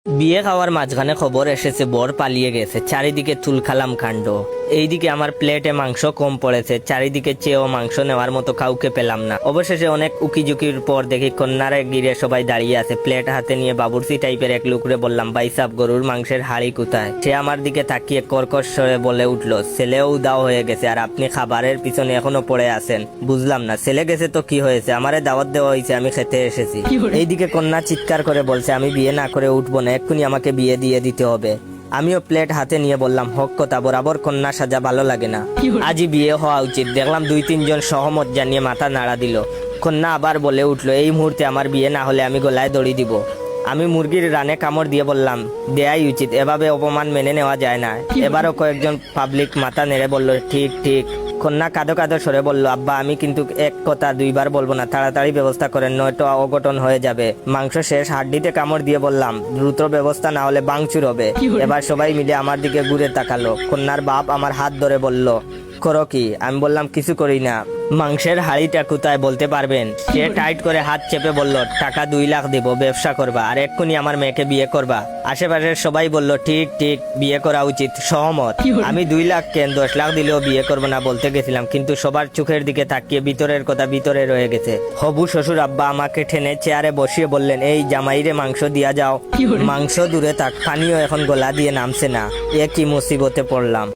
বিয়ে খাওয়ার মাঝখানে খবর এসেছে বর পালিয়ে গেছে, চারিদিকে তুলখালাম কাণ্ড। এইদিকে আমার প্লেটে মাংস কম পড়েছে, চারিদিকে চেয়েও মাংস নেওয়ার মতো কাউকে পেলাম না। অবশেষে অনেক উকিঝুঁকির পর দেখি কন্যারে গিরে সবাই দাঁড়িয়ে আছে। প্লেট হাতে নিয়ে বাবুর্চি টাইপের এক লোকরে বললাম, ভাই সাব গরুর মাংসের হাড়ি কোথায়? সে আমার দিকে তাকিয়ে কর্কশ স্বরে বলে উঠলো, ছেলেও উদাও হয়ে গেছে আর আপনি খাবারের পিছনে এখনো পড়ে আছেন। বুঝলাম না, ছেলে গেছে তো কি হয়েছে, আমারে দাওয়াত দেওয়া হয়েছে, আমি খেতে এসেছি। এইদিকে কন্যা চিৎকার করে বলছে, আমি বিয়ে না করে উঠবো না, এক্ষুনি আমাকে বিয়ে দিয়ে দিতে হবে। আমিও প্লেট হাতে নিয়ে বললাম, হক কথা, বরাবর কন্যা সাজা ভালো লাগে না, আজই বিয়ে হওয়া উচিত। দেখলাম 2-3 জন সহমত জানিয়ে মাথা নাড়া দিল। কন্যা আবার বলে উঠলো, এই মুহূর্তে আমার বিয়ে না হলে আমি গলায় দড়ি দিব। আমি মুরগির রানে কামড় দিয়ে বললাম, দেয়াই উচিত, এভাবে অপমান মেনে নেওয়া যায় না। এবারও কয়েকজন পাবলিক মাথা নেড়ে বলল, ঠিক ঠিক। কন্যা কাঁদো কাঁদো সরে বলল, আব্বা আমি কিন্তু এক কথা দুইবার বলবো না, তাড়াতাড়ি ব্যবস্থা করেন, নয়তো অঘটন হয়ে যাবে। মাংস শেষ, হাড্ডিতে কামড় দিয়ে বললাম, দ্রুত ব্যবস্থা না হলে বাংচুর হবে। এবার সবাই মিলে আমার দিকে ঘুরে তাকালো। কন্যার বাপ আমার হাত ধরে বলল, করো কি? আমি বললাম, কিছু করি না। মাংসের হাড়িটা কোথায় বলতে পারবেন? সে টাইট করে হাত চেপে বলল, টাকা 2 লাখ দিব, ব্যবসা করবা আর এক্ষুনি আমার মেয়েকে বিয়ে করবা। আশেপাশের সবাই বলল, ঠিক ঠিক, বিয়ে করা উচিত, সহমত। আমি 2 লাখ কেন 10 লাখ দিলেও বিয়ে করবো না বলতে গেছিলাম, কিন্তু সবার চোখের দিকে তাকিয়ে ভিতরের কথা ভিতরে রয়ে গেছে। হবু শ্বশুর আব্বা আমাকে টেনে চেয়ারে বসিয়ে বললেন, এই জামাইরে মাংস দিয়া যাও। মাংস দূরে থাক, পানিও এখন গলা দিয়ে নামছে না। এ কি মুসিবতে পড়লাম।